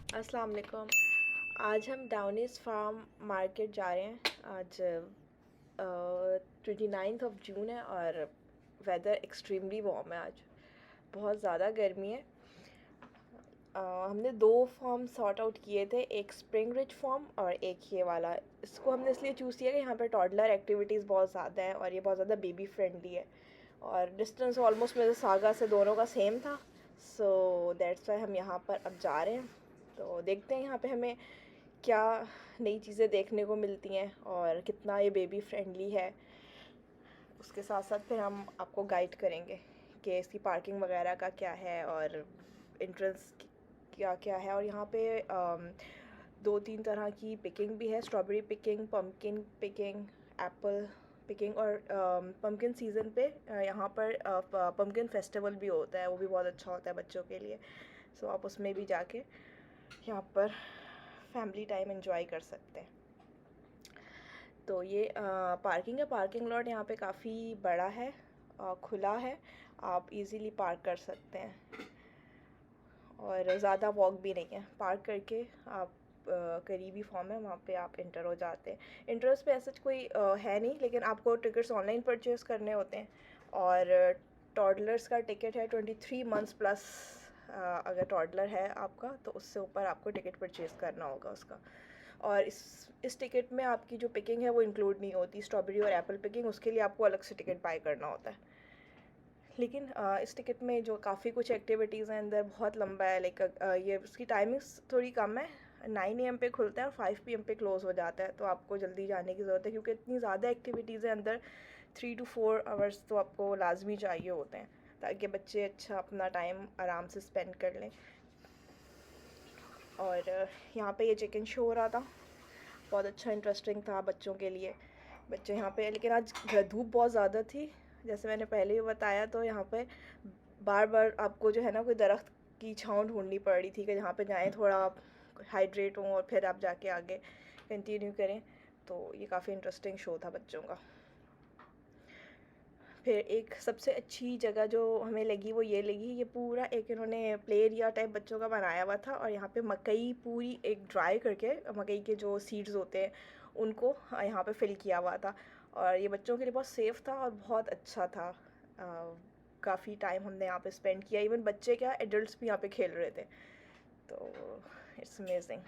अस्सलाम वालेकुम। आज हम डाउनिस फार्म मार्केट जा रहे हैं। आज 29 जून है और वेदर एक्सट्रीमली वार्म है। आज बहुत ज़्यादा गर्मी है। हमने दो फॉर्म सॉर्ट आउट किए थे, एक स्प्रिंग रिच फॉर्म और एक ये वाला। इसको हमने इसलिए चूज़ किया कि यहाँ पर टॉडलर एक्टिविटीज़ बहुत ज़्यादा हैं और ये बहुत ज़्यादा बेबी फ्रेंडली है और डिस्टेंस ऑलमोस्ट मेरे सागा से दोनों का सेम था। सो दैट्स वाई हम यहाँ पर अब जा रहे हैं। तो देखते हैं यहाँ पे हमें क्या नई चीज़ें देखने को मिलती हैं और कितना ये बेबी फ्रेंडली है। उसके साथ साथ फिर हम आपको गाइड करेंगे कि इसकी पार्किंग वगैरह का क्या है और एंट्रेंस क्या क्या है। और यहाँ पे दो तीन तरह की पिकिंग भी है, strawberry picking, pumpkin picking, Apple picking. और पम्पकिन सीज़न पे यहाँ पर पम्पकिन फेस्टिवल भी होता है, वो भी बहुत अच्छा होता है बच्चों के लिए। सो आप उसमें भी जाके यहाँ पर फैमिली टाइम एंजॉय कर सकते हैं। तो ये पार्किंग है। पार्किंग लॉट यहाँ पे काफ़ी बड़ा है, खुला है, आप इजीली पार्क कर सकते हैं और ज़्यादा वॉक भी नहीं है। पार्क करके आप करीबी फॉर्म है वहाँ पे आप इंटर हो जाते हैं। इंटरेस्ट पे ऐसा कोई है नहीं, लेकिन आपको टिकट्स ऑनलाइन परचेज़ करने होते हैं। और टॉडलर्स का टिकट है 23 मंथ्स प्लस। अगर टॉडलर है आपका तो उससे ऊपर आपको टिकट परचेज़ करना होगा उसका। और इस टिकट में आपकी जो पिकिंग है वो इंक्लूड नहीं होती, स्ट्रॉबेरी और एप्पल पिकिंग, उसके लिए आपको अलग से टिकट बाय करना होता है। लेकिन इस टिकट में जो काफ़ी कुछ एक्टिविटीज़ हैं अंदर, बहुत लंबा है। लाइक ये उसकी टाइमिंग्स थोड़ी कम है। 9 AM पे खुलता है और 5 PM पे क्लोज़ हो जाता है, तो आपको जल्दी जाने की ज़रूरत है क्योंकि इतनी ज़्यादा एक्टिविटीज़ हैं अंदर। 3 to 4 आवर्स तो आपको लाजमी चाहिए होते हैं ताकि बच्चे अच्छा अपना टाइम आराम से स्पेंड कर लें। और यहाँ पे ये चिकन शो हो रहा था, बहुत अच्छा इंटरेस्टिंग था बच्चों के लिए। बच्चे यहाँ पे, लेकिन आज धूप बहुत ज़्यादा थी जैसे मैंने पहले भी बताया। तो यहाँ पे बार बार आपको जो है ना कोई दरख्त की छाँव ढूंढनी पड़ रही थी कि जहाँ पे जाएं, थोड़ा आप हाइड्रेट हों और फिर आप जाके आगे कंटिन्यू करें। तो ये काफ़ी इंटरेस्टिंग शो था बच्चों का। फिर एक सबसे अच्छी जगह जो हमें लगी वो ये लगी, ये पूरा एक इन्होंने प्ले एरिया टाइप बच्चों का बनाया हुआ था और यहाँ पे मकई पूरी एक ड्राई करके, मकई के जो सीड्स होते हैं उनको यहाँ पे फिल किया हुआ था। और ये बच्चों के लिए बहुत सेफ़ था और बहुत अच्छा था। काफ़ी टाइम हमने यहाँ पे स्पेंड किया, इवन बच्चे क्या एडल्ट्स भी यहाँ पे खेल रहे थे। तो इट्स अमेजिंग।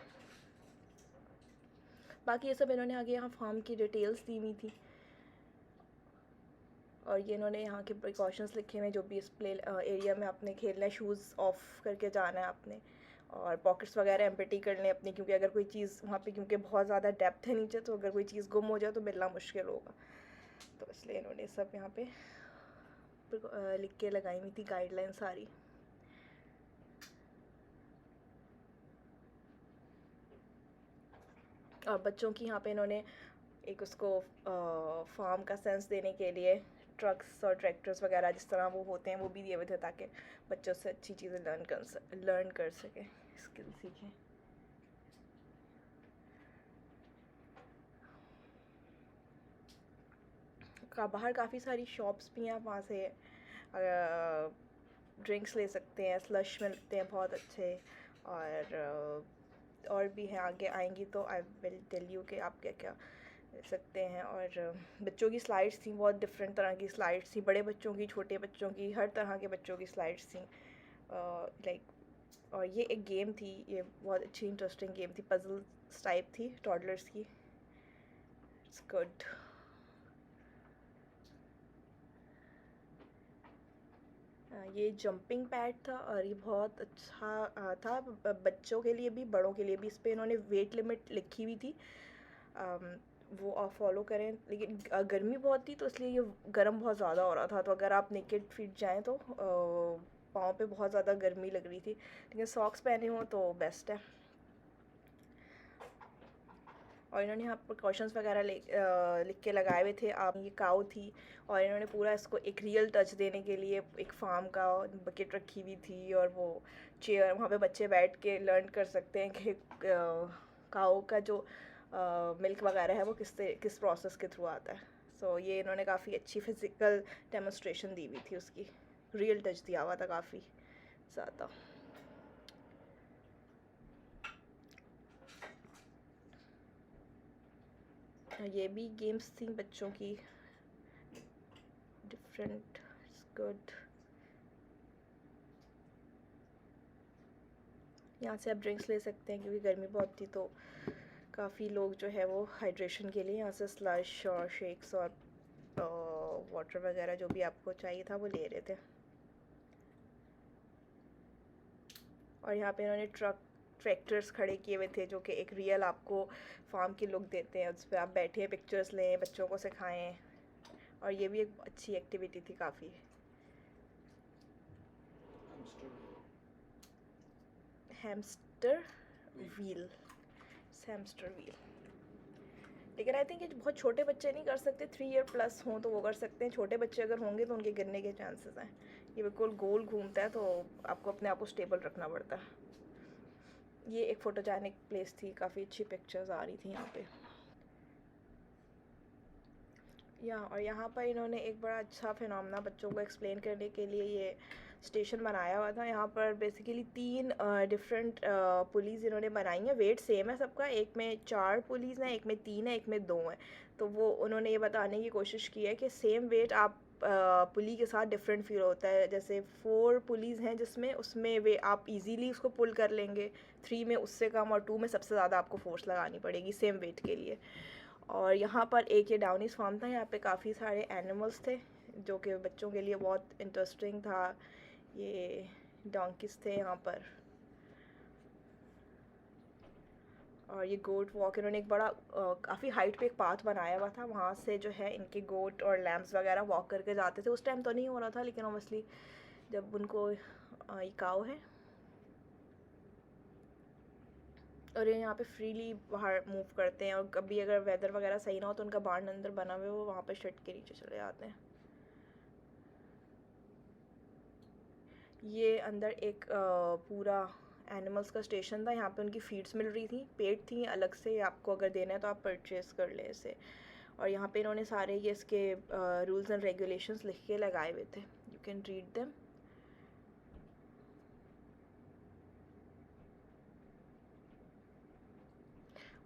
बाकी ये सब इन्होंने आगे यहाँ फार्म की डिटेल्स दी हुई थी और ये इन्होंने यहाँ के प्रिकॉशंस लिखे हुए हैं जो भी इस प्ले एरिया में आपने खेलना है। शूज़ ऑफ करके जाना है आपने और पॉकेट्स वगैरह एम्प्टी करने अपनी, क्योंकि अगर कोई चीज़ वहाँ पे, क्योंकि बहुत ज़्यादा डेप्थ है नीचे, तो अगर कोई चीज़ गुम हो जाए तो मिलना मुश्किल होगा। तो इसलिए इन्होंने सब यहाँ पे लिख के लगाई हुई थी गाइडलाइन सारी। और बच्चों की यहाँ पे इन्होंने एक उसको फार्म का सेंस देने के लिए ट्रक्स और ट्रैक्टर्स वगैरह जिस तरह वो होते हैं वो भी दिए हुए थे ताकि बच्चों से अच्छी चीज़ें लर्न कर सकें, स्किल सीखें। बाहर काफ़ी सारी शॉप्स भी हैं, आप वहाँ से ड्रिंक्स ले सकते हैं, स्लश मिलते हैं बहुत अच्छे। और भी हैं, आगे आएंगी तो आई विल टेल यू कि आप क्या क्या ले सकते हैं। और बच्चों की स्लाइड्स थी, बहुत डिफरेंट तरह की स्लाइड्स थी, बड़े बच्चों की, छोटे बच्चों की, हर तरह के बच्चों की स्लाइड्स थी। लाइक और ये एक गेम थी, ये बहुत अच्छी इंटरेस्टिंग गेम थी, पजल्स टाइप थी टॉडलर्स की। It's good. ये जंपिंग पैड था और ये बहुत अच्छा था बच्चों के लिए भी बड़ों के लिए भी। इस पर इन्होंने वेट लिमिट लिखी हुई थी, वो आप फॉलो करें। लेकिन गर्मी बहुत थी तो इसलिए ये गर्म बहुत ज़्यादा हो रहा था, तो अगर आप नेकेड फीट जाएं तो पाँव पे बहुत ज़्यादा गर्मी लग रही थी, लेकिन सॉक्स पहने हो तो बेस्ट है। और इन्होंने यहाँ प्रिकॉशंस वगैरह लिख के लगाए हुए थे। आप ये काऊ थी और इन्होंने पूरा इसको एक रियल टच देने के लिए एक फार्म का बकेट रखी हुई थी और वो चेयर, वहाँ पे बच्चे बैठ के लर्न कर सकते हैं कि काऊ का जो मिल्क वगैरह है वो किस प्रोसेस के थ्रू आता है। सो ये इन्होंने काफ़ी अच्छी फिज़िकल डेमोस्ट्रेशन दी हुई थी, उसकी रियल टच दिया हुआ था काफ़ी ज़्यादा। ये भी गेम्स थी बच्चों की, डिफरेंट, गुड। यहाँ से आप ड्रिंक्स ले सकते हैं क्योंकि गर्मी बहुत थी, तो काफ़ी लोग जो है वो हाइड्रेशन के लिए यहाँ से स्लश और शेक्स और वाटर वगैरह जो भी आपको चाहिए था वो ले रहे थे। और यहाँ पे इन्होंने ट्रैक्टर्स खड़े किए हुए थे जो कि एक रियल आपको फार्म की लुक देते हैं। उस पर आप बैठे पिक्चर्स लें, बच्चों को सिखाएं, और ये भी एक अच्छी एक्टिविटी थी काफ़ी। Hamster wheel, hamster wheel. लेकिन आई थिंक ये बहुत छोटे बच्चे नहीं कर सकते, 3 ईयर प्लस हों तो वो कर सकते हैं। छोटे बच्चे अगर होंगे तो उनके गिरने के चांसेस हैं। ये बिल्कुल गोल घूमता है तो आपको अपने आप को स्टेबल रखना पड़ता है। ये एक फोटोजेनिक प्लेस थी, काफ़ी अच्छी पिक्चर्स आ रही थी यहाँ पे। और यहाँ पर इन्होंने एक बड़ा अच्छा फिनोमेना बच्चों को एक्सप्लेन करने के लिए ये स्टेशन बनाया हुआ था। यहाँ पर बेसिकली 3 डिफरेंट पुलीज़ इन्होंने बनाई हैं। वेट सेम है सबका, एक में 4 पुलीज़ हैं, एक में 3 है, एक में 2 हैं। तो वो उन्होंने ये बताने की कोशिश की है कि सेम वेट आप पुली के साथ डिफरेंट फील होता है। जैसे 4 पुलीज़ हैं जिसमें उसमें वे आप इजीली उसको पुल कर लेंगे, 3 में उससे कम, और 2 में सबसे ज़्यादा आपको फोर्स लगानी पड़ेगी सेम वेट के लिए। और यहाँ पर एक ये डाउनीज फार्म था, यहाँ पे काफ़ी सारे एनिमल्स थे जो कि बच्चों के लिए बहुत इंटरेस्टिंग था। ये डोंकीज थे यहाँ पर, और ये गोट वॉक, इन्होंने एक बड़ा काफ़ी हाइट पे एक पाथ बनाया हुआ था। वहाँ से जो है इनके गोट और लैम्प्स वगैरह वॉक करके जाते थे। उस टाइम तो नहीं हो रहा था, लेकिन ऑब्वियसली जब उनको ये काऊ है और ये यहाँ पे फ्रीली बाहर मूव करते हैं, और कभी अगर वेदर वगैरह सही ना हो तो उनका बार्न अंदर बना हुआ है, वो वहाँ पे शेड के नीचे चले जाते हैं। ये अंदर एक पूरा एनिमल्स का स्टेशन था। यहाँ पे उनकी फीड्स मिल रही थी, पेट थी अलग से, आपको अगर देना है तो आप परचेज़ कर लें इसे। और यहाँ पे इन्होंने सारे ये इसके रूल्स एंड रेगुलेशंस लिख के लगाए हुए थे, यू कैन रीड देम।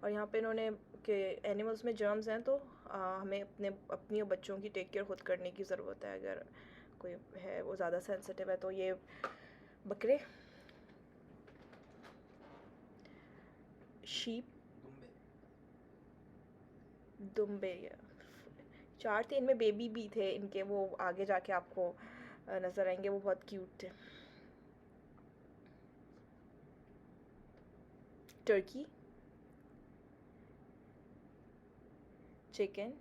और यहाँ पे इन्होंने कि एनिमल्स में जर्म्स हैं तो हमें अपनी और बच्चों की टेक केयर खुद करने की ज़रूरत है। अगर कोई है वो ज़्यादा सेंसिटिव है तो ये बकरे, शीप, दुम्बे 4 थे, इनमें बेबी भी थे इनके, वो आगे जाके आपको नज़र आएंगे, वो बहुत क्यूट थे। टर्की, चिकन,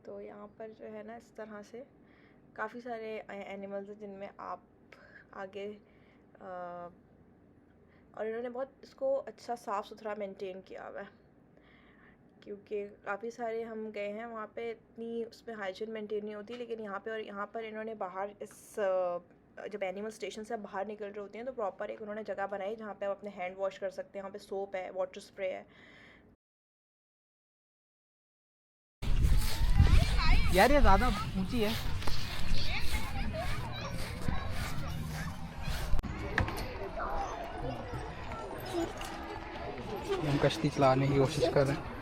तो यहाँ पर जो है ना इस तरह से काफ़ी सारे एनिमल्स हैं जिनमें आप आगे और इन्होंने बहुत इसको अच्छा साफ़ सुथरा मेंटेन किया हुआ है, क्योंकि काफ़ी सारे हम गए हैं वहाँ पे इतनी उसमें हाइजीन मेंटेन नहीं होती। लेकिन यहाँ पर इन्होंने बाहर जब एनिमल स्टेशन से बाहर निकल रहे होते हैं तो प्रॉपर एक उन्होंने जगह बनाई जहाँ पे आप अपने हैंड वॉश कर सकते हैं। यहाँ पे सोप है, वाटर स्प्रे है। यार ये ज़्यादा ऊंची है। हम कश्ती चलाने की कोशिश कर रहे हैं।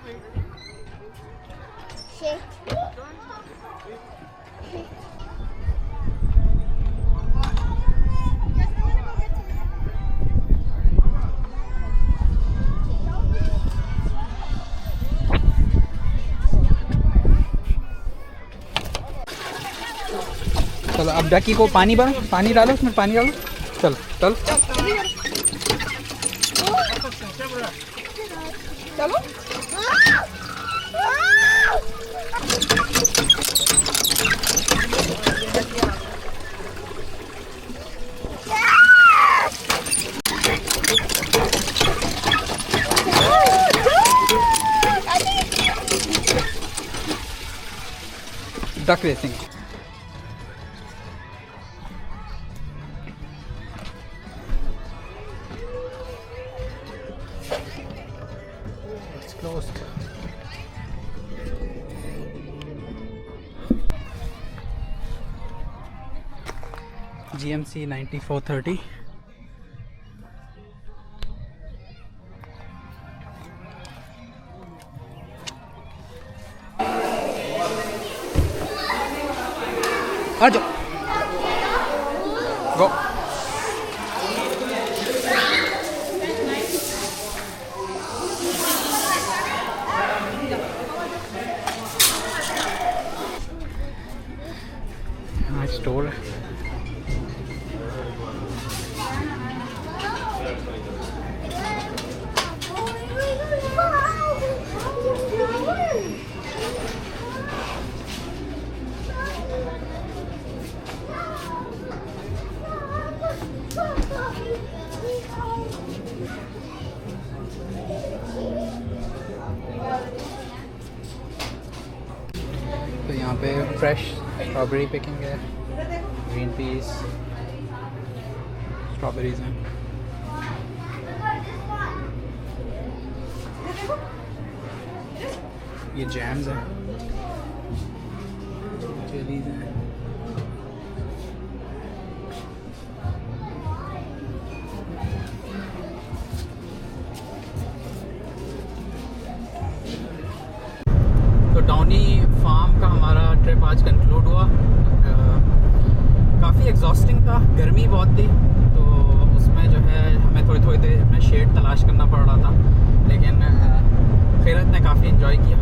चलो अब डकी को पानी डालो, उसमें पानी डालो। चलो चलो चलो डक रेसिंग। GMC 9430। आ जाओ, गो। हाँ, स्टोर है। तो यहाँ पे फ्रेश स्ट्रॉबेरी पिकिंग है, ग्रीन पीस, स्ट्रॉबेरीज हैं। ये जैम्स हैं, जेलीज हैं। तो डाउनी फार्म का हमारा ट्रिप आज कंक्लूड हुआ। काफ़ी एग्जॉस्टिंग था, गर्मी बहुत थी, तो उसमें जो है हमें थोड़ी थोड़ी देर में शेड तलाश करना पड़ रहा था, लेकिन खैरत ने काफ़ी इन्जॉय किया।